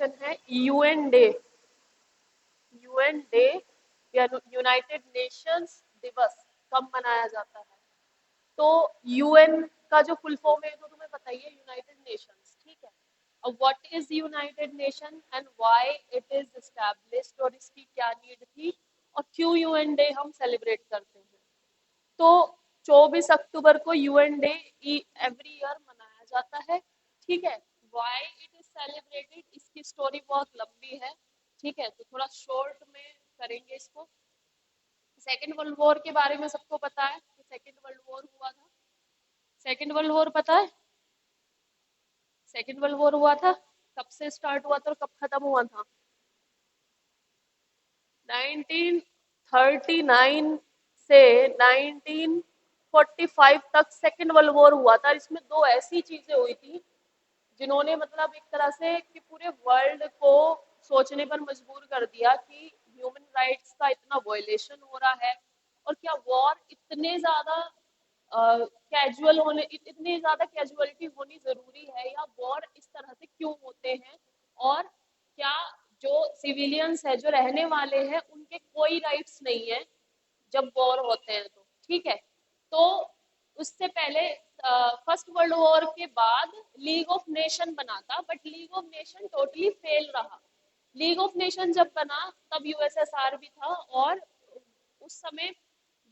Question है UN day, UN day या United Nations दिवस कब मनाया जाता है? तो यूएन का जो फुल फॉर्म है तो तुम्हें पता ही है, यूनाइटेड नेशंस, ठीक है। अब what is United nation and why it is established, और इसकी क्या नीड थी और क्यों यूएन डे हम सेलिब्रेट करते हैं? तो 24 अक्टूबर को यूएन डे एवरी ईयर मनाया जाता है, ठीक है। व्हाई इट इज सेलिब्रेटेड, इसकी स्टोरी बहुत लंबी है, ठीक है, तो थोड़ा शॉर्ट में करेंगे इसको। सेकेंड वर्ल्ड वॉर के बारे में सबको पता है कि सेकेंड वर्ल्ड वॉर हुआ था। सेकेंड वर्ल्ड वॉर पता है? सेकेंड वर्ल्ड वॉर हुआ था, कब से स्टार्ट हुआ था और कब खत्म हुआ था? 1939 से 1945 तक सेकेंड वर्ल्ड वॉर हुआ था। इसमें दो ऐसी चीजें हुई थी जिन्होंने मतलब एक तरह से कि पूरे वर्ल्ड को सोचने पर मजबूर कर दिया कि ह्यूमन राइट्स का इतना वायलेशन हो रहा है, और क्या वॉर इतने ज्यादा कैजुअल होने, इतनी ज्यादा कैजुअलिटी होनी जरूरी है, या वॉर इस तरह से क्यों होते हैं, और क्या जो सिविलियंस है, जो रहने वाले हैं, उनके कोई राइट्स नहीं है जब वॉर होते हैं तो, ठीक है। तो उससे पहले फर्स्ट वर्ल्ड वॉर के बाद लीग ऑफ नेशन बना था, but league of nation totally fail रहा। लीग ऑफ नेशन जब बना तब यूएसएसआर भी था, और उस समय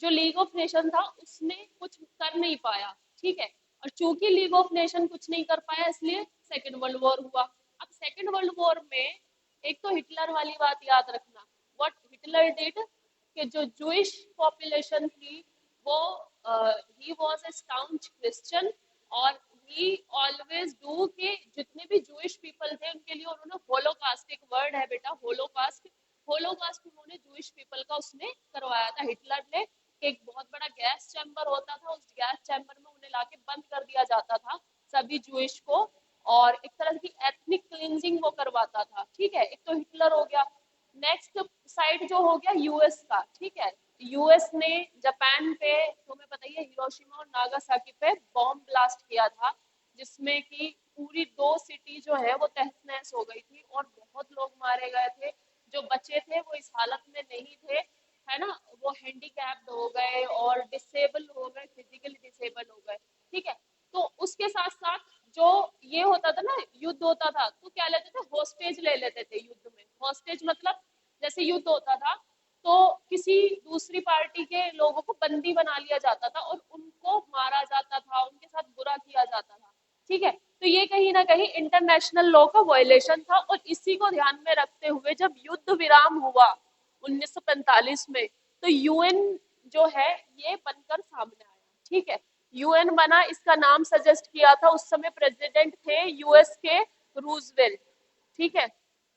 जो लीग ऑफ नेशन था उसने कुछ कर नहीं पाया, ठीक है। और चूंकि लीग ऑफ नेशन कुछ नहीं कर पाया, इसलिए सेकेंड वर्ल्ड वॉर हुआ। अब सेकेंड वर्ल्ड वॉर में एक तो हिटलर वाली बात याद रखना, व्हाट हिटलर डिड, कि जो जूइश पॉपुलेशन थी वो ही वाज अ स्टाउंच क्रिश्चियन, और ही ऑलवेज डू कि जितने भी जूइश पीपल थे उनके लिए उन्होंने होलोकास्ट, एक वर्ड है बेटा होलोकास्ट, होलोकास्ट उन्होंने जूइश पीपल का उसने करवाया था हिटलर ने। एक बहुत बड़ा गैस चैम्बर होता था, उस गैस चैम्बर में उन्हें लाके बंद कर दिया जाता था सभी जूइश को, और एक तरह की एथनिक क्लींजिंग वो करवाता था, ठीक है। एक तो हिटलर हो गया। नेक्स्ट साइड जो हो गया यूएस का, ठीक है। यूएस ने जापान पे, तुम्हें पता ही है, हिरोशिमा और नागासाकी पे बॉम्ब ब्लास्ट किया था, जिसमें कि पूरी 2 सिटी जो है वो तहस नहस हो गई थी और बहुत लोग मारे गए थे। जो बचे थे वो इस हालत में नहीं थे, है ना, वो हैंडीकैप्ड हो गए और डिसेबल हो गए, फिजिकली डिसेबल हो गए, ठीक है। तो उसके साथ साथ जो ये होता था ना, युद्ध होता था, तो क्या लेते थे, हॉस्टेज ले लेते थे युद्ध में। हॉस्टेज मतलब जैसे युद्ध होता था तो किसी दूसरी पार्टी के लोगों को बंदी बना लिया जाता था और उनको मारा जाता था, उनके साथ बुरा किया जाता था, ठीक है। तो ये कहीं ना कहीं इंटरनेशनल लॉ का वायलेशन था, और इसी को ध्यान में रखते हुए जब युद्ध विराम हुआ 1945 में, तो यूएन जो है ये बनकर सामने आया, ठीक है। यूएन बना, इसका नाम सजेस्ट किया था उस समय प्रेसिडेंट थे यूएस के रूजवेल्ट, ठीक है।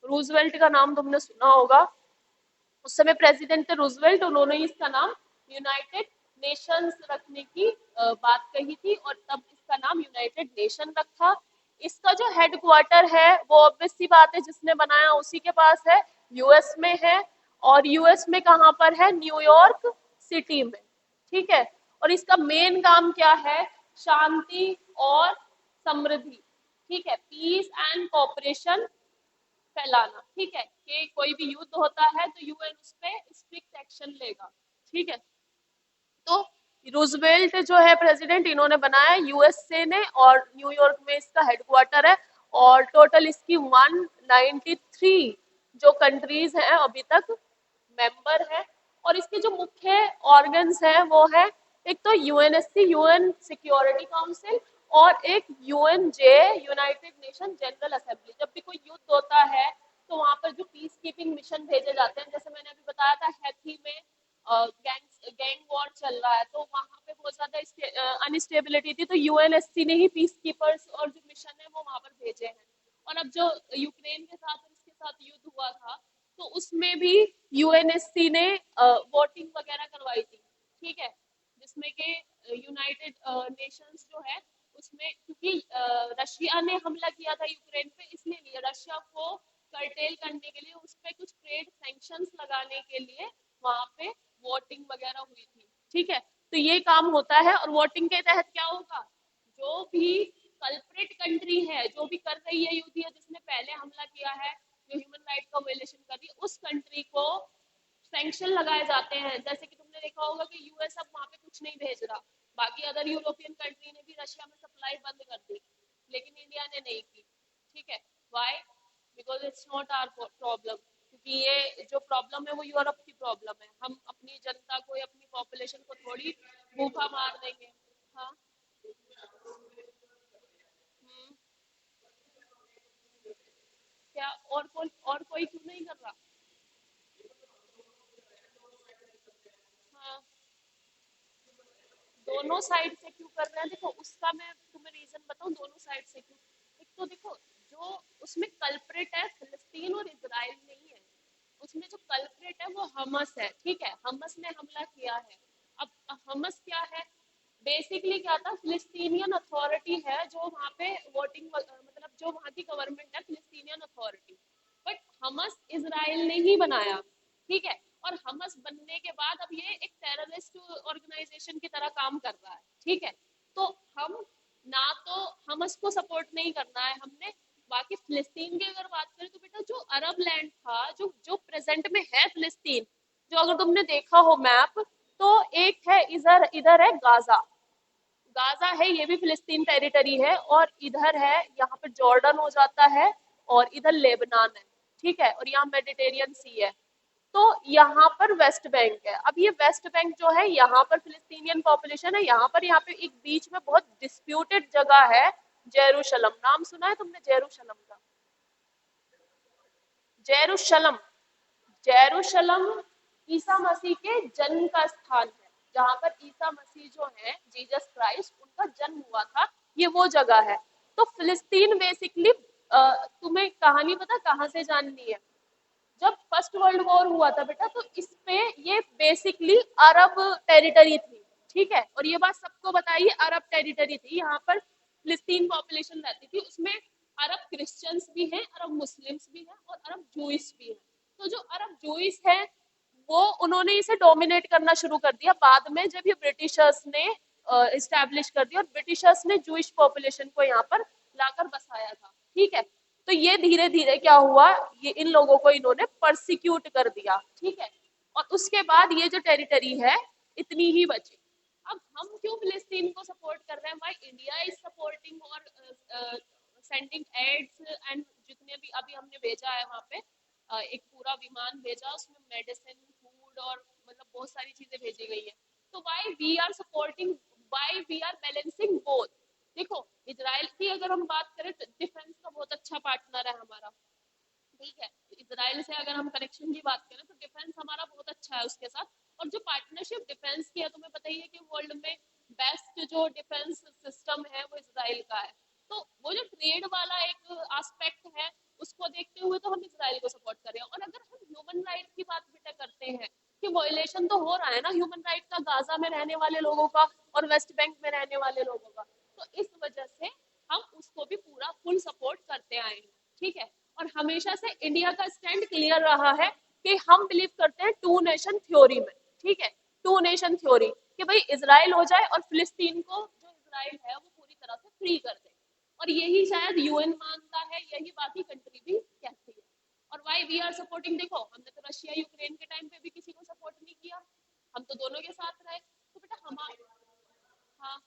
रूजवेल्ट का नाम तुमने सुना होगा, उस समय प्रेसिडेंट थे रूजवेल्ट, उन्होंने इसका नाम यूनाइटेड नेशंस रखने की बात कही थी, और तब इसका नाम यूनाइटेड नेशन रखा। इसका जो हेडक्वार्टर है वो ऑब्वियस सी बात है, जिसने बनाया उसी के पास है, यूएस में है। और यूएस में कहाँ पर है, न्यूयॉर्क सिटी में, ठीक है। और इसका मेन काम क्या है, शांति और समृद्धि, ठीक है, पीस एंड कोऑपरेशन फैलाना, ठीक है। कि कोई भी युद्ध होता है तो यूएन उस पर स्ट्रिक्ट एक्शन लेगा, ठीक है। तो रूजवेल्ट जो है प्रेसिडेंट, इन्होंने बनाया यूएसए ने, और न्यूयॉर्क में इसका हेडक्वार्टर है। और टोटल इसकी 193 जो कंट्रीज हैं अभी तक मेंबर है। और इसके जो मुख्य ऑर्गन्स हैं वो है, एक तो यूएनएससी, यूएन सिक्योरिटी काउंसिल, और एक यूएनजे, यूनाइटेड नेशन जनरल असेंबली। जब भी कोई युद्ध होता है तो वहां पर जो पीस कीपिंग मिशन भेजे जाते हैं, जैसे मैंने अभी बताया था हैथी में गैंग वॉर चल रहा है, तो वहां पे बहुत ज्यादा अनस्टेबिलिटी थी, तो यूएनएससी ने ही पीस कीपर्स और जो मिशन है वो वहां पर भेजे हैं। और अब जो यूक्रेन के साथ और इसके साथ युद्ध हुआ था, तो उसमें भी यूएनएससी ने वोटिंग वगैरह करवाई थी, ठीक है, जिसमें कि यूनाइटेड नेशंस जो है उसमें, क्योंकि रशिया ने हमला किया था यूक्रेन पे, इसलिए रशिया को कर्टेल करने के लिए, उस पर कुछ ट्रेड सैंक्शंस लगाने के लिए वहां पे वोटिंग वगैरह हुई थी, ठीक है। तो ये काम होता है, और वोटिंग के तहत क्या होगा, जो भी कल्प्रिट कंट्री है, जो भी कर रही है युद्ध या जिसने पहले हमला किया है, वायलेशन कर रही है उस कंट्री को सैंक्शन लगाए जाते हैं। जैसे कि तुमने देखा होगा कि यूएस अब वहां पे कुछ नहीं भेज रहा, बाकी अदर यूरोपियन कंट्री ने भी रशिया में सप्लाई बंद कर दी, लेकिन इंडिया ने नहीं की। ठीक है, why? Because it's not our problem, क्योंकि ये जो प्रॉब्लम है वो यूरोप की प्रॉब्लम है। हम अपनी जनता को या अपनी पॉपुलेशन को थोड़ी भूखा मार देंगे। हाँ। हम्म, क्या और कोई क्यों नहीं कर रहा? हाँ, दोनों साइड से क्यों कर रहे हैं, देखो उसका मैं तुम्हें रीजन बताऊं दोनों साइड से क्यों। एक तो देखो, जो उसमें कल्प्रिट है फिलिस्तीन और इजराइल नहीं है, उसमें जो कल्प्रिट है वो हमस है। ठीक है, हमस ने हमला किया है। अब हमस क्या है, बेसिकली क्या था, फिलिस्तीनियन अथॉरिटी है जो वहाँ पे वोटिंग, मतलब जो वहाँ की गवर्नमेंट है Palestinian authority, but Hamas Israel ने ही बनाया। ठीक है, और हमस बनने के बाद अब ये एक टेररिस्ट ऑर्गेनाइजेशन की तरह काम कर रहा है। ठीक है, तो हम ना तो हमस को सपोर्ट नहीं करना है हमने। बाकी फिलिस्तीन की अगर बात करें तो बेटा जो अरब लैंड था, जो जो प्रेजेंट में है फिलिस्तीन, जो अगर तुमने देखा हो मैप, तो एक है इधर, इधर है गाजा, गाजा है ये भी फिलिस्तीन टेरिटरी है, और इधर है यहाँ पे जॉर्डन हो जाता है, और इधर लेबनान है। ठीक है, और यहाँ मेडिटेरियन सी है। तो यहाँ पर वेस्ट बैंक है। अब ये वेस्ट बैंक जो है यहाँ पर फिलिस्तीनियन पॉपुलेशन है, यहाँ पे एक बीच में बहुत डिस्प्यूटेड जगह है, जेरूशलम। नाम सुना है तुमने जेरूशलम का? जेरूशलम, जेरूशलम ईसा मसीह के जन्म का स्थान है, जहां पर ईसा मसीह जो है, जीसस क्राइस्ट, उनका जन्म हुआ था, ये वो जगह है। तो फिलिस्तीन बेसिकली, तुम्हें कहानी पता कहाँ से जाननी है? जब फर्स्ट वर्ल्ड वॉर हुआ था बेटा, तो इस पे ये बेसिकली अरब टेरिटरी थी। ठीक है, और ये बात सबको बताइए, अरब टेरिटरी थी, यहाँ पर फिलिस्तीन पॉपुलेशन रहती थी, उसमें अरब क्रिश्चियंस भी हैं, अरब मुस्लिम्स भी हैं, और अरब जूइस भी हैं। तो जो अरब जूइस है, वो उन्होंने इसे डोमिनेट करना शुरू कर दिया बाद में, जब ये ब्रिटिशर्स ने इस्टेब्लिश कर दिया, और ब्रिटिशर्स ने जूइश पॉपुलेशन को यहाँ पर लाकर बसाया था। ठीक है, तो ये धीरे धीरे क्या हुआ, ये इन लोगों को इन्होंने परसिक्यूट कर दिया। ठीक है, और उसके बाद ये जो टेरिटरी है इतनी ही बची। अब हम क्यों फिलिस्तीन को सपोर्ट कर रहे हैं? भाई इंडिया इज सपोर्टिंग और सेंडिंग एड्स एंड, जितने भी अभी हमने भेजा है वहां पे, एक पूरा विमान भेजा, उसमें मेडिसिन, फूड और मतलब बहुत सारी चीजें भेजी गई है। तो why we are supporting, why we are balancing both. देखो, इजराइल की अगर हम बात करें तो डिफेंस का बहुत अच्छा पार्टनर है हमारा। ठीक है, इसराइल से अगर हम कनेक्शन की बात करें तो डिफेंस हमारा बहुत अच्छा है उसके साथ। और जो पार्टनरशिप डिफेंस की है, तुम्हें पता ही है कि वर्ल्ड में बेस्ट जो डिफेंस सिस्टम है वो इसराइल का है। तो वो जो ट्रेड वाला एक एस्पेक्ट है, उसको देखते हुए तो हम इसराइल को सपोर्ट कर रहे हैं। और अगर हम ह्यूमन राइट की बात बेटा करते हैं, कि वायलेशन तो हो रहा है ना ह्यूमन राइट का, गाजा में रहने वाले लोगों का और वेस्ट बैंक में रहने वाले लोगों का, तो इस वजह से हम उसको भी पूरा फुल सपोर्ट करते आए हैं। ठीक है, और हमेशा से इंडिया का स्टैंड क्लियर रहा है कि हम बिलीव करते हैं टू नेशन थ्योरी में। ठीक है, टू नेशन थ्योरी, कि भाई इसराइल हो जाए और फिलिस्तीन को, जो इसराइल है वो पूरी तरह से फ्री कर दे। और यही शायद यूएन मानता है, यही बाकी कंट्री भी कहती है। और वाई वी आर सपोर्टिंग, देखो हमने तो रशिया यूक्रेन के टाइम पे भी किसी को सपोर्ट नहीं किया, हम तो दोनों के साथ रहे। तो बेटा हमारे, हाँ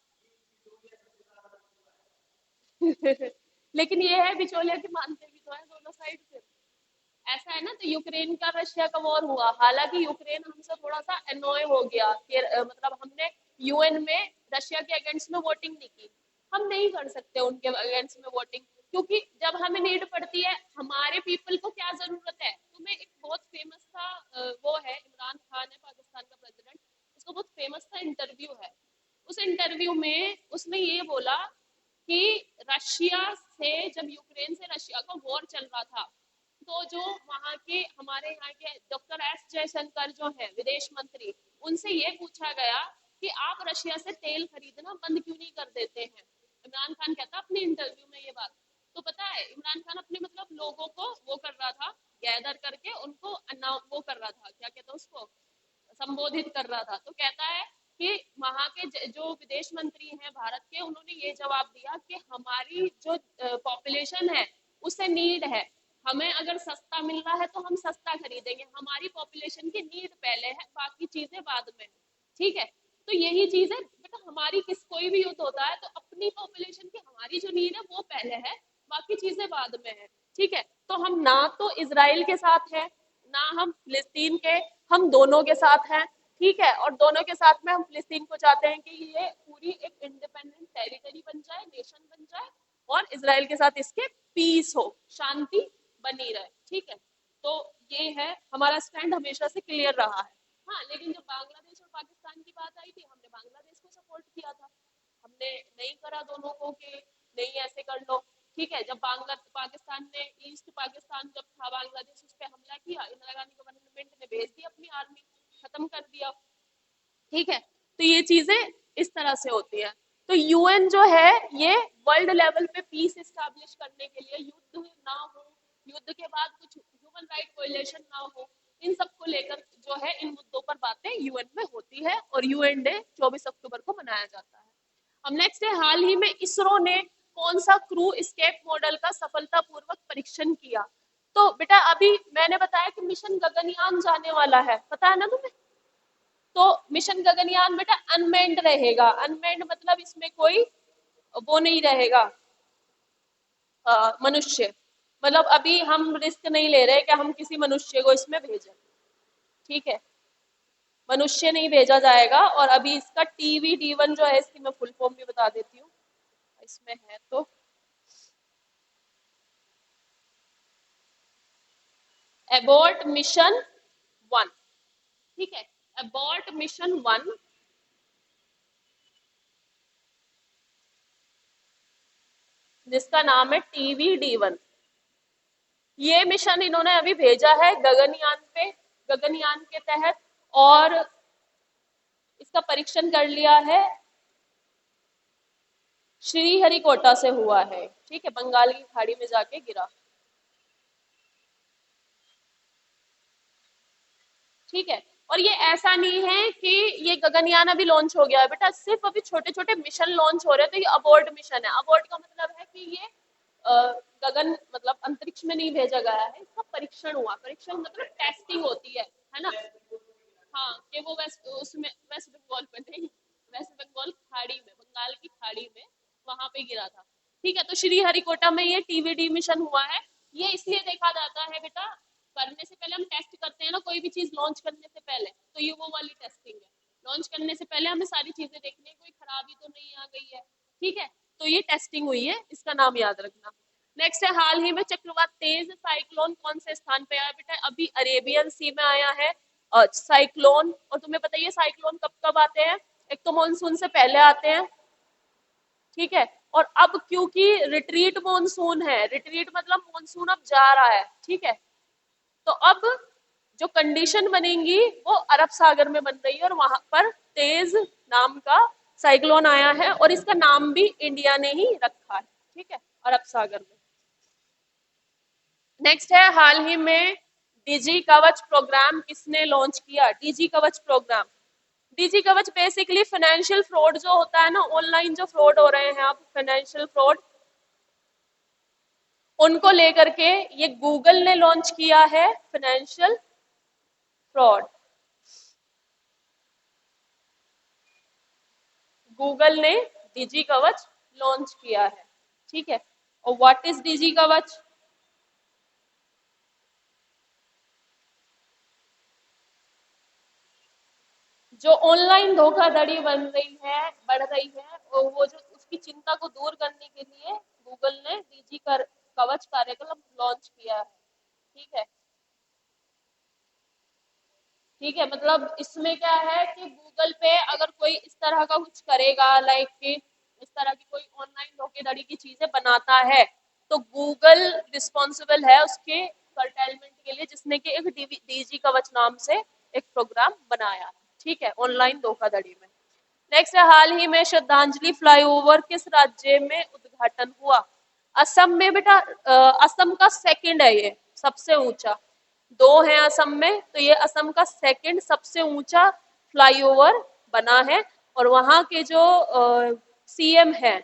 लेकिन ये है बिचौलिया की मानते भी तो है दोनों साइड से। ऐसा है ना, तो यूक्रेन का रशिया का वॉर हुआ, हालांकि यूक्रेन हमसे थोड़ा सा अनोय हो गया कि मतलब हमने यूएन में रशिया के अगेंस्ट में वोटिंग नहीं की। हम नहीं कर सकते उनके अगेंस्ट में वोटिंग, क्योंकि जब हमें नीड पड़ती है, हमारे पीपल को क्या जरूरत है। तुम्हें एक बहुत फेमस सा वो है, इमरान खान है पाकिस्तान का प्रेसिडेंट, उसका बहुत फेमस सा इंटरव्यू है। उस इंटरव्यू में उसने ये बोला कि रशिया से, जब यूक्रेन से रशिया का वॉर चल रहा था, तो जो वहाँ के, हमारे यहाँ के डॉक्टर एस जयशंकर जो है विदेश मंत्री, उनसे ये पूछा गया कि आप रशिया से तेल खरीदना बंद क्यों नहीं कर देते हैं। इमरान खान कहता अपने इंटरव्यू में ये बात। तो पता है इमरान खान अपने मतलब लोगों को वो कर रहा था, गैदर करके उनको वो कर रहा था, क्या कहते हैं उसको, संबोधित कर रहा था। तो कहता है कि वहां के जो विदेश मंत्री हैं भारत के, उन्होंने ये जवाब दिया कि हमारी जो पॉपुलेशन है उसे नीड है, हमें अगर सस्ता मिल रहा है तो हम सस्ता खरीदेंगे, हमारी पॉपुलेशन की नीड पहले है, बाकी चीजें बाद में है। ठीक है, तो यही चीज है बेटा, हमारी किस कोई भी युद्ध होता है तो अपनी पॉपुलेशन की हमारी जो नीड है वो पहले है, बाकी चीजें बाद में है। ठीक है, तो हम ना तो इसराइल के साथ है, ना हम फिलिस्तीन के, हम दोनों के साथ हैं। ठीक है, और दोनों के साथ में हम फिलिस्तीन को चाहते हैं कि ये पूरी एक इंडिपेंडेंट टेरिटरी बन जाए, नेशन बन जाए, और इसराइल के साथ इसके पीस हो, शांति बनी रहे। ठीक है, तो ये है हमारा स्टैंड, हमेशा से क्लियर रहा है। हाँ, लेकिन जब बांग्लादेश और पाकिस्तान की बात आई थी, हमने बांग्लादेश को सपोर्ट किया था, हमने नहीं करा दोनों को कि नहीं ऐसे कर लो। ठीक है, जब पाकिस्तान ने, ईस्ट पाकिस्तान जब था बांग्लादेश, उस पर हमला किया, इंदिरा गांधी गवर्नमेंट ने भेज दी अपनी आर्मी, खत्म कर दिया। ठीक है, तो ये चीजें इस तरह से होती है। तो यूएन जो है ये वर्ल्ड लेवल पे पीस एस्टैब्लिश करने के लिए, युद्ध ना हो, युद्ध के बाद कुछ ह्यूमन राइट वायलेशन ना हो, इन सबको लेकर जो है इन मुद्दों पर बातें यूएन में होती है, और यूएन डे 24 अक्टूबर को मनाया जाता है। अब नेक्स्ट है, हाल ही में इसरो ने कौन सा क्रू एस्केप मॉडल का सफलतापूर्वक परीक्षण किया? तो बेटा अभी मैंने बताया कि मिशन गगनयान जाने वाला है, पता है ना तुम्हें? तो मिशन गगनयान बेटा अनमेंड रहेगा। अनमेंड मतलब इसमें कोई वो नहीं रहेगा, मनुष्य, मतलब अभी हम रिस्क नहीं ले रहे कि हम किसी मनुष्य को इसमें भेजें। ठीक है, मनुष्य नहीं भेजा जाएगा। और अभी इसका TVD1 जो है, इसकी मैं फुल फॉर्म भी बता देती हूँ, इसमें है तो एबॉर्ट मिशन 1। ठीक है, एबॉर्ट मिशन 1, जिसका नाम है TVD1। ये मिशन इन्होंने अभी भेजा है गगनयान पे, गगनयान के तहत, और इसका परीक्षण कर लिया है, श्रीहरिकोटा से हुआ है। ठीक है, बंगाल की खाड़ी में जाके गिरा। ठीक है, और ये ऐसा नहीं है कि ये गगनयान अभी लॉन्च हो गया है बेटा, सिर्फ अभी छोटे छोटे मिशन लॉन्च हो रहे हैं, तो ये अबॉर्ड मिशन है। अबॉर्ड का मतलब है कि ये अ, मतलब अंतरिक्ष में नहीं भेजा गया है, इसका परीक्षण हुआ। परीक्षण मतलब टेस्टिंग होती है ना? हाँ, कि वो वेस्ट बंगाल में नहीं, वेस्ट बंगाल खाड़ी में, बंगाल की खाड़ी में, वहां पे गिरा था। ठीक है, तो श्रीहरिकोटा में ये TVD मिशन हुआ है। ये इसलिए देखा जाता है बेटा, करने से पहले हम टेस्ट करते हैं ना, कोई भी चीज लॉन्च करने से पहले, तो ये वो वाली टेस्टिंग है। लॉन्च करने से पहले हमें सारी चीजें देखनी है, कोई खराबी तो नहीं आ गई है। ठीक है, तो ये टेस्टिंग हुई है, इसका नाम याद रखना। नेक्स्ट है, हाल ही में चक्रवात तेज साइक्लोन कौन से स्थान पे आया? बेटा अभी अरेबियन सी में आया है साइक्लोन। और तुम्हें पता ही है साइक्लोन कब कब आते हैं, एक तो मानसून से पहले आते हैं। ठीक है, और अब क्योंकि रिट्रीट मानसून है, रिट्रीट मतलब मानसून अब जा रहा है। ठीक है, तो अब जो कंडीशन बनेंगी वो अरब सागर में बन रही है, और वहां पर तेज नाम का साइक्लोन आया है, और इसका नाम भी इंडिया ने ही रखा है। ठीक है, अरब सागर में। नेक्स्ट है, हाल ही में डिजी कवच प्रोग्राम किसने लॉन्च किया? डिजी कवच प्रोग्राम, डिजी कवच बेसिकली फाइनेंशियल फ्रॉड जो होता है ना, ऑनलाइन जो फ्रॉड हो रहे हैं अब, फाइनेंशियल फ्रॉड, उनको लेकर के ये गूगल ने लॉन्च किया है, फाइनेंशियल फ्रॉड। गूगल ने डिजी कवच लॉन्च किया है। ठीक है, और व्हाट इज डिजी कवच? जो ऑनलाइन धोखाधड़ी बन रही है, बढ़ रही है, वो जो उसकी चिंता को दूर करने के लिए गूगल ने डिजी कवच कार्यक्रम लॉन्च किया है। ठीक है, ठीक है, मतलब इसमें क्या है कि गूगल पे अगर कोई इस तरह का कुछ करेगा, लाइक कि इस तरह की कोई ऑनलाइन धोखाधड़ी की चीजें बनाता है, तो गूगल रिस्पॉन्सिबल है उसके कर्टेलमेंट के लिए, जिसने कि एक डीजी कवच नाम से एक प्रोग्राम बनाया है। ठीक है, ऑनलाइन धोखाधड़ी में। नेक्स्ट है, हाल ही में श्रद्धांजलि फ्लाईओवर किस राज्य में उद्घाटन हुआ? असम में बेटा। असम का सेकंड है ये, सबसे ऊंचा। दो है असम में, तो ये असम का सेकंड सबसे ऊंचा फ्लाईओवर बना है, और वहां के जो CM हैं,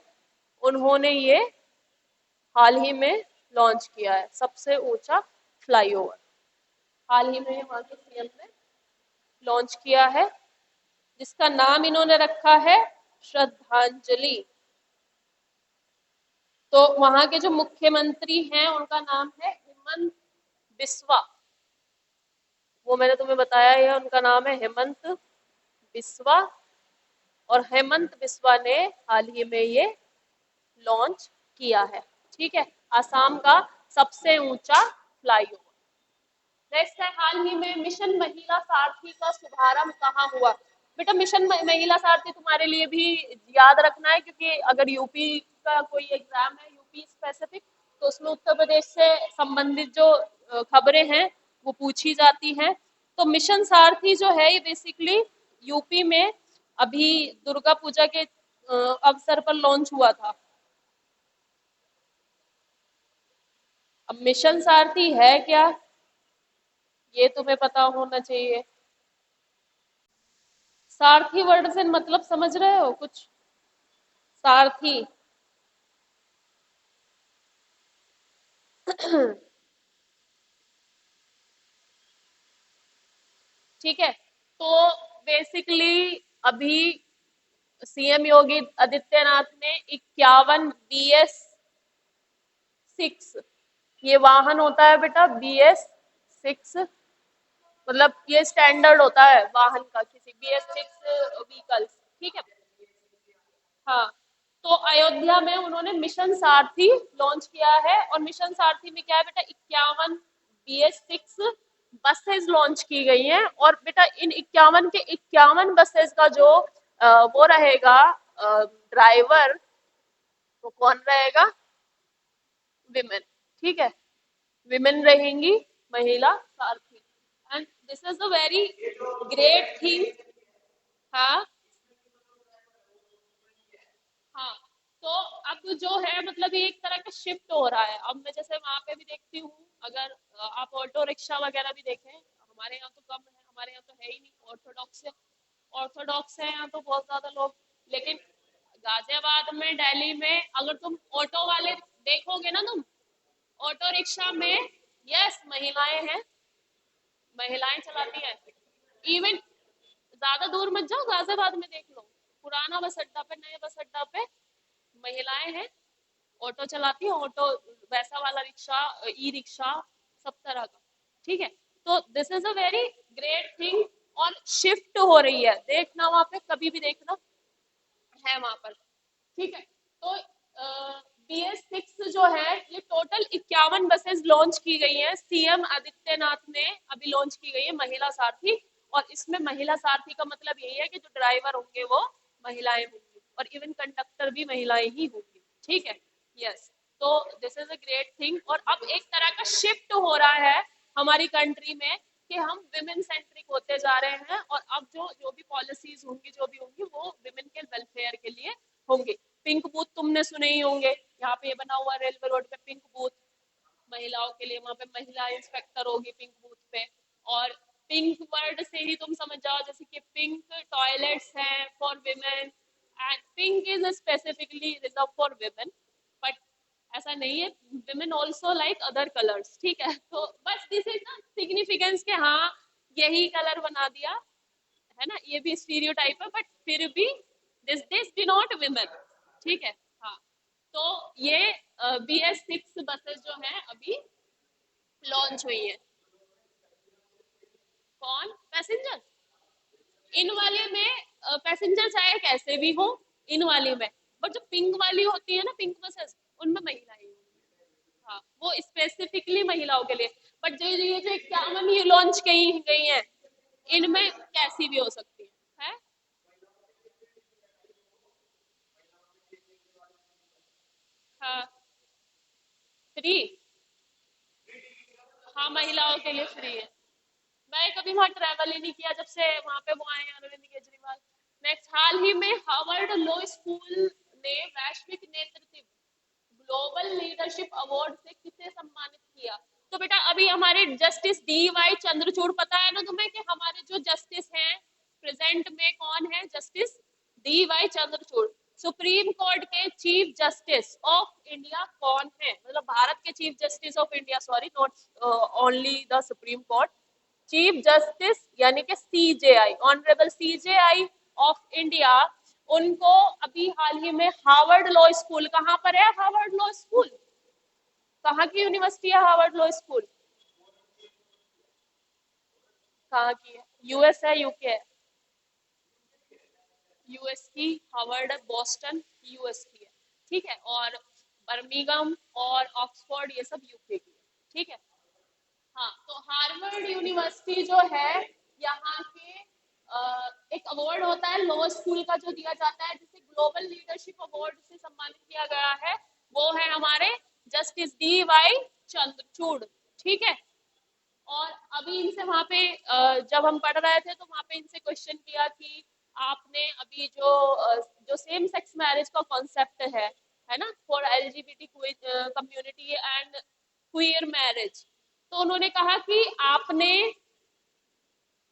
उन्होंने ये हाल ही में लॉन्च किया है, सबसे ऊंचा फ्लाईओवर हाल ही में वहां के सीएम ने लॉन्च किया है, जिसका नाम इन्होंने रखा है श्रद्धांजलि। तो वहां के जो मुख्यमंत्री हैं उनका नाम है हेमंत बिस्वा। वो मैंने तुम्हें बताया है, उनका नाम है हेमंत बिस्वा। और हेमंत बिस्वा ने हाल ही में ये लॉन्च किया है। ठीक है, आसाम का सबसे ऊंचा फ्लाईओवर। नेक्स्ट है, हाल ही में मिशन महिला सारथी का शुभारंभ कहाँ हुआ? बेटा मिशन महिला सारथी तुम्हारे लिए भी याद रखना है, क्योंकि अगर यूपी का कोई एग्जाम है यूपी स्पेसिफिक, तो उसमें उत्तर प्रदेश से संबंधित जो खबरें हैं वो पूछी जाती हैं। तो मिशन सारथी जो है ये बेसिकली यूपी में अभी दुर्गा पूजा के अवसर पर लॉन्च हुआ था। अब मिशन सारथी है क्या, ये तुम्हें पता होना चाहिए। सारथी वर्ड से मतलब समझ रहे हो कुछ? सारथी ठीक है, तो बेसिकली अभी सीएम योगी आदित्यनाथ ने 51 BS6, ये वाहन होता है बेटा BS6, मतलब ये स्टैंडर्ड होता है वाहन का, किसी BS6 व्हीकल्स। ठीक है, हाँ। तो अयोध्या में उन्होंने मिशन सारथी लॉन्च किया है, और मिशन सारथी में क्या है बेटा, 51 BS6 बसेस लॉन्च की गई हैं। और बेटा इन 51 के 51 बसेस का जो वो रहेगा ड्राइवर, वो कौन रहेगा? विमेन। ठीक है, विमेन रहेंगी, महिला सारथी। And this is a very great thing. हाँ हाँ, तो अब जो है मतलब ये एक तरह का शिफ्ट हो रहा है। अब मैं जैसे वहां पे भी देखती हूँ, अगर आप ऑटो रिक्शा वगैरह भी देखें, हमारे यहाँ तो कम है, हमारे यहाँ तो है ही नहीं, ऑर्थोडॉक्स है यहाँ तो बहुत ज्यादा लोग। लेकिन गाजियाबाद में, दिल्ली में अगर तुम ऑटो वाले देखोगे ना, तुम ऑटो रिक्शा में, यस महिलाएं हैं, महिलाएं चलाती हैं। इवन ज्यादा दूर मत जाओ, गाजियाबाद में देख लो, पुराना बस अड्डा पे, नए बस अड्डा पे महिलाएं हैं, ऑटो चलाती है, ऑटो वैसा वाला रिक्शा, ई रिक्शा, सब तरह का। ठीक है, तो this is a very great thing, और शिफ्ट हो रही है, देखना वहां पे कभी भी देखना है वहां पर। ठीक है, तो BS6 जो है ये टोटल 51 बसेस लॉन्च की गई हैं, सीएम आदित्यनाथ ने अभी लॉन्च की गई है महिला सारथी। और इसमें महिला सारथी का मतलब यही है कि जो ड्राइवर होंगे वो महिलाएं होंगी, और इवन कंडक्टर भी महिलाएं ही होंगी। ठीक है, यस। तो this is a great thing, और अब एक तरह का शिफ्ट हो रहा है हमारी कंट्री में कि हम विमेन सेंट्रिक होते जा रहे हैं, और अब जो जो भी पॉलिसीज होंगी, जो भी होंगी, वो विमेन के वेलफेयर के लिए होंगे। पिंक बूथ तुमने सुने ही होंगे, यहाँ पे ये बना हुआ रेलवे रोड पे पिंक बूथ महिलाओं के लिए, वहां पे महिला इंस्पेक्टर होगी पिंक बूथ पे। और पिंक वर्ड से ही तुम समझ जाओ, जैसे कि पिंक टॉयलेट्स हैं for women, and pink is specifically reserve for women, but ऐसा नहीं है, women also like other colours. ठीक है, तो बस दिस इज ना सिग्निफिकेंस के, हाँ यही कलर बना दिया है ना, ये भी स्टीरियोटाइप है, बट फिर भी दिस डिनोट विमेन। ठीक है, हाँ। तो ये BS6 बसेस जो हैं अभी लॉन्च हुई है। कौन? पैसेंजर? इन वाले में पैसेंजर चाहे कैसे भी हो, इन वाले में, बट जो पिंक वाली होती है ना, पिंक बसेस, उनमें महिलाएं होंगी। हाँ, वो स्पेसिफिकली महिलाओं के लिए। बट जो ये जो 51 ये लॉन्च की गई हैं, इनमें कैसी भी हो सकती है? हाँ, फ्री। हाँ, महिलाओं के लिए फ्री है। मैं कभी वहां ट्रैवल ही नहीं किया जब से वहां पे वो आए हैं अरविंद केजरीवाल। नेक्स्ट, हाल ही में हार्वर्ड लॉ स्कूल ने वैश्विक नेतृत्व ग्लोबल लीडरशिप अवार्ड से किसे सम्मानित किया? तो बेटा अभी हमारे जस्टिस DY चंद्रचूड़, पता है ना तुम्हें कि हमारे जो जस्टिस हैं प्रेजेंट में कौन है? Justice DY Chandrachud. Supreme court के चीफ जस्टिस ऑफ इंडिया कौन है, मतलब भारत के chief justice of India, sorry, not only the supreme court, chief justice यानी कि CJI, honourable CJI of India, उनको अभी हाल ही में हार्वर्ड लॉ स्कूल, कहाँ पर है हार्वर्ड लॉ स्कूल, कहाँ की यूनिवर्सिटी है हार्वर्ड लॉ स्कूल, कहाँ की है, यूएस है यूके है, यूएस की हार्वर्ड है, बॉस्टन यूएस की है, ठीक है, और बर्मिंघम और ऑक्सफोर्ड ये सब यूके की है, ठीक है। हाँ, तो हार्वर्ड यूनिवर्सिटी जो है, यहाँ के एक अवार्ड होता है लॉ स्कूल का जो दिया जाता है, जिसे ग्लोबल लीडरशिप अवार्ड से सम्मानित किया गया है, वो है हमारे जस्टिस DY चंद्रचूड़, ठीक है। और अभी इनसे वहां पे जब हम पढ़ रहे थे तो वहां पे इनसे क्वेश्चन किया कि आपने अभी जो सेम सेक्स मैरिज का कॉन्सेप्ट है ना, for LGBT community and queer marriage, तो उन्होंने कहा कि आपने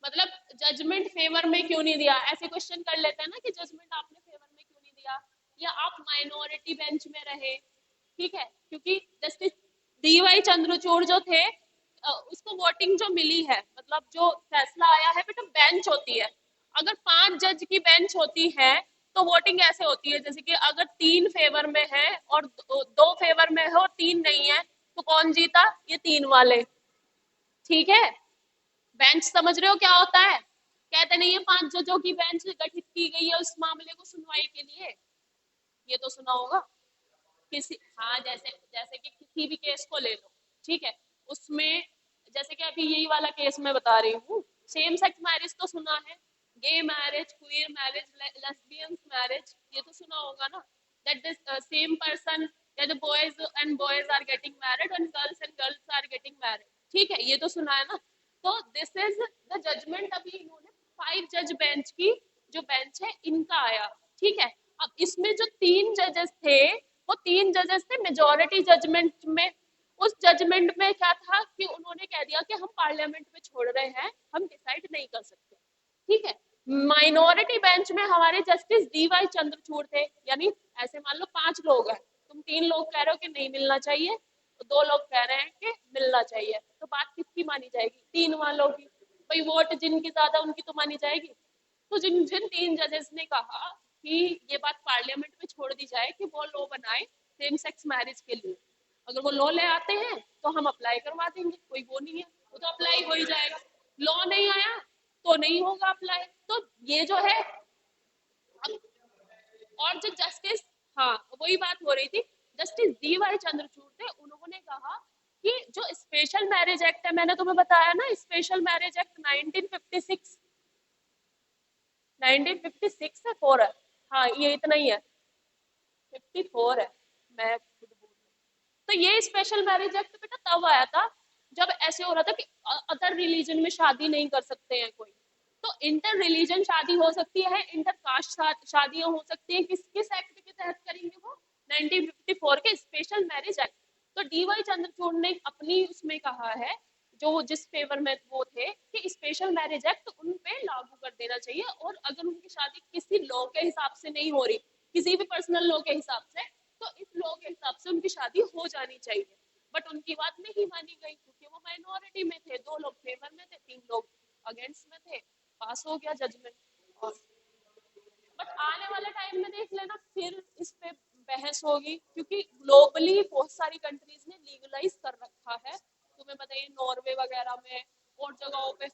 मतलब जजमेंट फेवर में क्यों नहीं दिया, ऐसे क्वेश्चन कर लेते हैं ना कि जजमेंट आपने फेवर में क्यों नहीं दिया, या आप माइनॉरिटी बेंच में रहे, ठीक है, क्योंकि जस्टिस DY चंद्रचूड़ जो थे, उसको वोटिंग जो मिली है, मतलब जो फैसला आया है, बेटा बेंच होती है, अगर 5 जज की बेंच होती है तो वोटिंग ऐसे होती है, जैसे कि अगर 3 फेवर में है और 2 फेवर में है और 3 नहीं है, तो कौन जीता, ये 3 वाले, ठीक है। बेंच समझ रहे हो क्या होता है, कहते नहीं है 5 जजों की बेंच गठित की गई है उस मामले को सुनवाई के लिए, ये तो सुना होगा किसी, हाँ, जैसे जैसे कि किसी भी केस को ले लो, ठीक है, उसमें जैसे कि अभी यही वाला केस मैं बता रही हूँ, सेम सेक्स मैरिज तो सुना है, gay marriage, queer marriage, lesbians marriage, ये तो सुना होगा ना, that this same person, that the boys are getting married and girls are getting married, ठीक है, ये तो सुना है ना। तो दिस इज द जजमेंट, अभी इन्होंने 5 जज बेंच की जो बेंच है इनका आया, ठीक है। अब इसमें जो 3 जजेस थे, वो 3 जजेस थे मेजोरिटी जजमेंट में, उस जजमेंट में क्या था कि उन्होंने कह दिया कि हम पार्लियामेंट में छोड़ रहे हैं, हम डिसाइड नहीं कर सकते, ठीक है। माइनॉरिटी बेंच में हमारे जस्टिस DY चंद्रचूड़ थे, यानी ऐसे मान लो 5 लोग हैं, तुम 3 लोग कह रहे हो कि नहीं मिलना चाहिए, तो 2 लोग कह रहे हैं कि मिलना चाहिए, तो बात किसकी मानी जाएगी, 3 वालों की, भाई वोट जिनकी ज्यादा उनकी तो मानी जाएगी। तो जिन जिन 3 जजेस ने कहा कि ये बात पार्लियामेंट में छोड़ दी जाए कि वो लॉ बनाए सेम सेक्स मैरिज के लिए, अगर वो लॉ ले आते हैं तो हम अप्लाई करवा देंगे, कोई वो नहीं है, वो तो अप्लाई हो ही जाएगा, लॉ नहीं आया तो नहीं होगा अप्लाई, तो ये जो है अब, और जो जस्टिस, हाँ वही बात हो रही थी, जस्टिस DY चंद्रचूड़ थे, उन्होंने कहा कि जो स्पेशल मैरिज एक्ट है, मैंने तुम्हें बताया ना, स्पेशल मैरिज एक्ट 1956, 1956 है, 4 है, हाँ ये इतना ही है, 54 है, मैं खुद बोल रही हूँ। तो ये स्पेशल मैरिज एक्ट बेटा तब आया था जब ऐसे हो रहा था कि अदर रिलीजन में शादी नहीं कर सकते हैं कोई, तो इंटर रिलीजन शादी हो सकती है, इंटर कास्ट शादियां हो सकती हैं, किस किस एक्ट के तहत करेंगे वो, 1954 के स्पेशल मैरिज एक्ट। तो DY चंद्रचूड़ ने अपनी उसमें कहा है, जो जिस फेवर में वो थे, कि स्पेशल मैरिज एक्ट उन पे लागू कर देना चाहिए, और अगर उनकी शादी किसी लॉ के हिसाब से नहीं हो रही, किसी भी पर्सनल लॉ के हिसाब से, तो इस लॉ के हिसाब से उनकी शादी हो जानी चाहिए। बट उनकी बात नहीं मानी गई, क्योंकि वो माइनॉरिटी में थे, 2 लोग फेवर में थे, 3 लोग अगेंस्ट में थे, पास हो गया जजमेंट। और बट आने वाले टाइम में देख लेना फिर इस पे बहस होगी, क्योंकि ग्लोबली बहुत सारी कंट्रीज ने लीगलाइज कर रखा है, तुम्हें बताइए नॉर्वे वगैरह में और जगहों पे,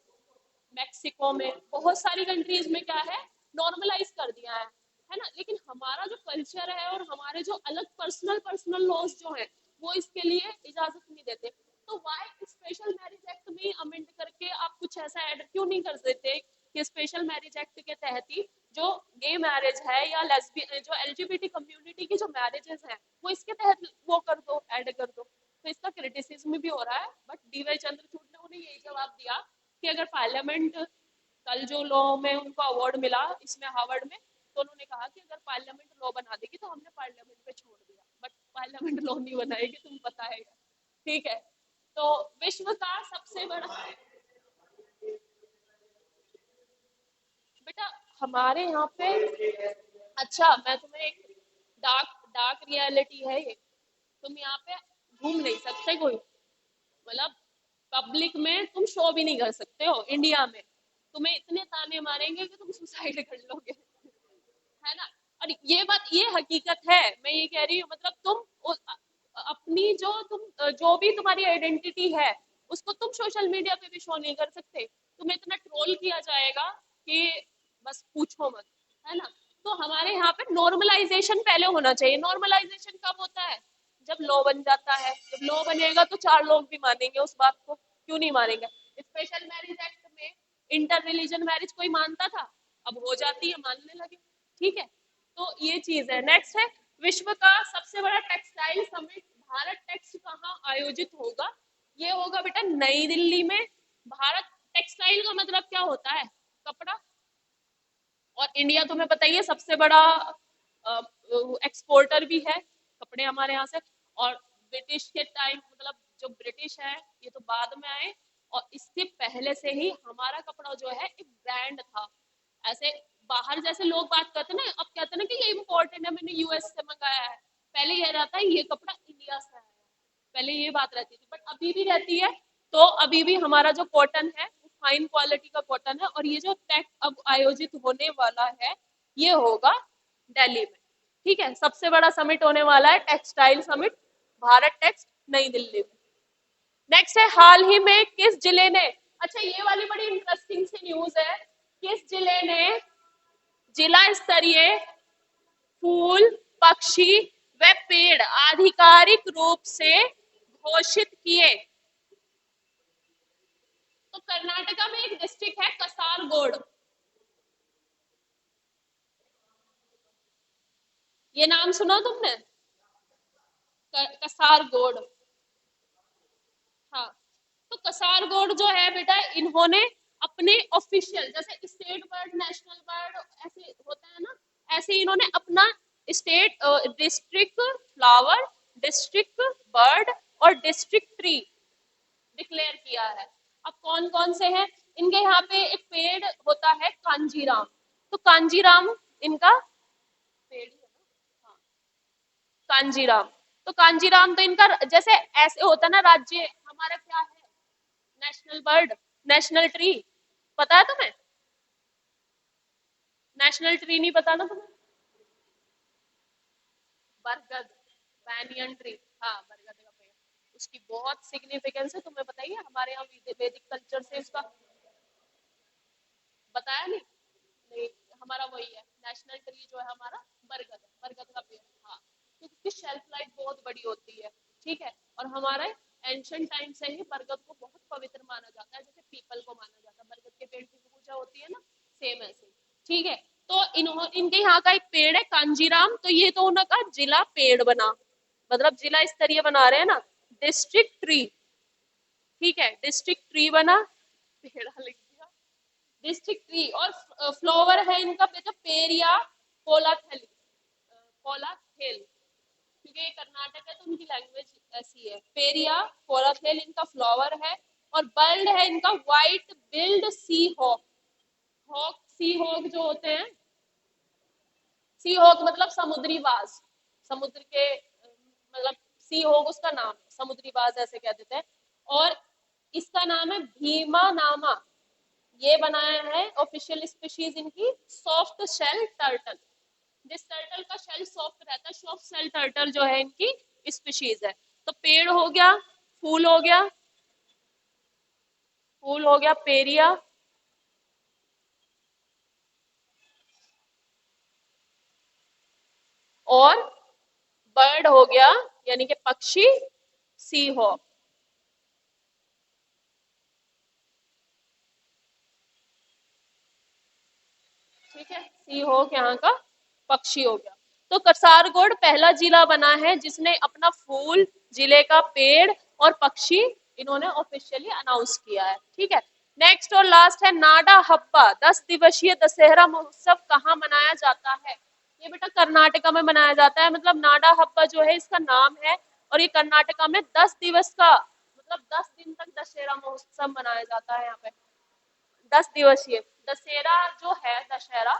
मैक्सिको में, बहुत सारी कंट्रीज में क्या है, नॉर्मलाइज कर दिया है ना, लेकिन हमारा जो कल्चर है और हमारे जो अलग पर्सनल पर्सनल लॉज जो है, वो इसके लिए इजाजत नहीं देते। तो वाई स्पेशल मैरिज एक्ट में अमेंड करके आप कुछ ऐसा ऐड क्यों नहीं कर देते कि स्पेशल मैरिज एक्ट के तहत ही जो गे मैरिज है या लेस्बियन, जो LGBT कम्युनिटी की जो मैरिजेस हैं, वो इसके तहत वो कर दो, ऐड कर दो। तो इसका क्रिटिसिज्म भी हो रहा है, बट DY चंद्रचूड़ ने उन्हें यही जवाब दिया कि अगर पार्लियामेंट, कल जो लॉ में उनको अवार्ड मिला इसमें हार्वर्ड में, तो उन्होंने कहा कि अगर पार्लियामेंट लॉ बना देगी तो हमने पार्लियामेंट पे छोड़ दिया, बट पार्लियामेंट लॉ नहीं बनाएगी, तुम पता है, ठीक है। तो विश्व का सबसे बड़ा, बेटा हमारे यहाँ पे अच्छा, मैं तुम्हें एक डार्क डार्क रियलिटी है ये। तुम यहाँ पे घूम नहीं सकते कोई, मतलब पब्लिक में तुम शो भी नहीं कर सकते हो इंडिया में। तुम्हें इतने ताने मारेंगे कि तुम सुसाइड कर लोगे, है ना। और ये बात, ये हकीकत है, मैं ये कह रही हूँ, मतलब तुम अपनी जो भी तुम्हारी आइडेंटिटी है उसको तुम सोशल मीडिया पे भी शो नहीं कर सकते। तुम्हें इतना ट्रोल किया जाएगा कि बस पूछो मत, है ना। तो हमारे यहाँ पे नॉर्मलाइजेशन पहले होना चाहिए। नॉर्मलाइजेशन कब होता है? जब लॉ बन जाता है। जब लॉ बनेगा तो चार लोग भी मानेंगे उस बात को, क्यों नहीं मानेंगे। स्पेशल मैरिज एक्ट में इंटर रिलीजन मैरिज कोई मानता था, अब हो जाती है, मानने लगे। ठीक है, तो ये चीज है। नेक्स्ट है, विश्व का सबसे बड़ा टेक्सटाइल समिट भारत टेक्स कहाँ आयोजित होगा? ये होगा बेटा नई दिल्ली में। भारत टेक्सटाइल का मतलब क्या होता है? कपड़ा। और इंडिया तुम्हें पता ही है सबसे बड़ा एक्सपोर्टर भी है कपड़े हमारे यहाँ से। और ब्रिटिश के टाइम, मतलब जो ब्रिटिश है ये तो बाद में आए, और इससे पहले से ही हमारा कपड़ा जो है एक ब्रांड था। ऐसे बाहर जैसे लोग बात करते ना, अब कहते ना कि ये इम्पोर्टेंट है, मैंने यूएस से मंगाया है। पहले ये रहता है ये कपड़ा इंडिया से आया है, पहले ये बात रहती थी, बट अभी भी रहती है। तो अभी भी हमारा जो कॉटन है वो फाइन क्वालिटी का कॉटन है। और ये जो टेक अब आयोजित होने वाला है ये होगा दिल्ली में। ठीक है, सबसे बड़ा समिट होने वाला है टेक्सटाइल समिट, भारत टेक्स, नई दिल्ली में। नेक्स्ट है, हाल ही में किस जिले ने, अच्छा ये वाली बड़ी इंटरेस्टिंग सी न्यूज है, किस जिले ने जिला स्तरीय फूल, पक्षी व पेड़ आधिकारिक रूप से घोषित किए? तो कर्नाटका में एक डिस्ट्रिक्ट है कसारगोड। ये नाम सुना तुमने? कसारगोड। हाँ, तो कसारगोड जो है बेटा, इन्होंने अपने ऑफिशियल, जैसे स्टेट बर्ड, नेशनल बर्ड ऐसे होता है ना, ऐसे इन्होंने अपना state, district flower, district bird और डिस्ट्रिक्ट ट्री डिक्लेयर किया है। अब कौन कौन से हैं? इनके यहाँ पे एक पेड़ होता है कांजीराम। तो कांजीराम इनका पेड़ ही है ना। हाँ, कांजीराम। तो कांजीराम तो इनका, जैसे ऐसे होता ना राज्य, हमारा क्या है, नेशनल बर्ड, नेशनल ट्री, पता है तुम्हें? नेशनल ट्री नहीं पता ना तुम्हें? बरगद, बैनियन ट्री। हाँ, बरगद का पेड़, उसकी बहुत सिग्निफिकेंस है, तुम्हें बताइए। हमारे यहाँ वैदिक कल्चर से इसका बताया नहीं? नहीं, हमारा वही है नेशनल ट्री जो है हमारा, बरगद है, बरगद का पेड़। हाँ, क्योंकि इसकी शेल्फ लाइफ बहुत बड़ी होती है। ठीक है, और हमारे एंशियंट टाइम से ही बरगद को बहुत पवित्र माना जाता है, जैसे पीपल को माना जाता है, बरगद के पेड़ की पूजा होती है ना, सेम ऐसे ही। ठीक है, तो इनके यहाँ का एक पेड़ है कांजीराम, तो ये तो उनका जिला पेड़ बना, मतलब जिला स्तरीय बना रहे हैं ना, डिस्ट्रिक्ट ट्री। ठीक है, डिस्ट्रिक्ट ट्री बना, पेड़ा लिख दिया, डिस्ट्रिक्ट ट्री। और फ्लावर है इनका बेटा पेरिया कोलाथेली, कोलाथेल, क्योंकि ये कर्नाटक है तो उनकी लैंग्वेज ऐसी है। पेरिया कोलाथेल इनका फ्लावर है। और बर्ड है इनका व्हाइट बिल्ड सी हॉक। हॉक, सी हॉक जो होते हैं, सी हॉक मतलब समुद्री बाज, समुद्र के मतलब सी हॉक उसका नाम है, समुद्री बाज ऐसे कह देते हैं। और इसका नाम है भीमा नामा। ये बनाया है ऑफिशियल स्पीशीज इनकी सॉफ्ट शेल टर्टल। जिस टर्टल का शेल सॉफ्ट रहता है, सॉफ्ट शेल टर्टल जो है इनकी स्पीशीज है। तो पेड़ हो गया, फूल हो गया, फूल हो गया पेरिया, और बर्ड हो गया यानी कि पक्षी, सी हॉक। ठीक है, सी हॉक यहाँ का पक्षी हो गया। तो कसारगोड पहला जिला बना है जिसने अपना फूल, जिले का पेड़ और पक्षी इन्होंने ऑफिशियली अनाउंस किया है। ठीक है, नेक्स्ट और लास्ट है नाडा हब्बा, 10 दिवसीय दशहरा महोत्सव कहाँ मनाया जाता है? ये बेटा कर्नाटका में मनाया जाता है। मतलब नाडा हब्बा जो है इसका नाम है, और ये कर्नाटका में 10 दिवस का, मतलब 10 दिन तक दशहरा महोत्सव मनाया जाता है यहाँ पे। 10 दिवसीय दशहरा जो है, दशहरा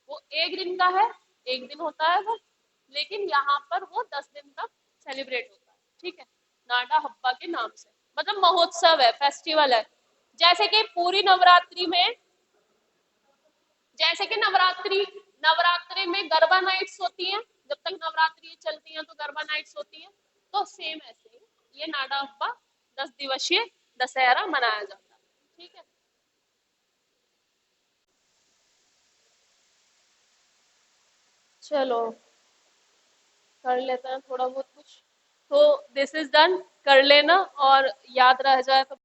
वो एक दिन का है, एक दिन होता है वो, लेकिन यहाँ पर वो 10 दिन तक सेलिब्रेट होता है, ठीक है, नाडा हब्बा के नाम से। मतलब महोत्सव है, फेस्टिवल है। जैसे कि पूरी नवरात्रि में, जैसे कि नवरात्रि नवरात्रि में गरबा नाइट्स होती हैं, जब तक नवरात्रि चलती हैं तो गरबा नाइट्स होती हैं, तो सेम ऐसे ही ये नाडा हब्बा 10 दिवसीय दशहरा मनाया जाता है, ठीक है। चलो कर लेते हैं थोड़ा बहुत कुछ, तो दिस इज डन, कर लेना और याद रह जाए तो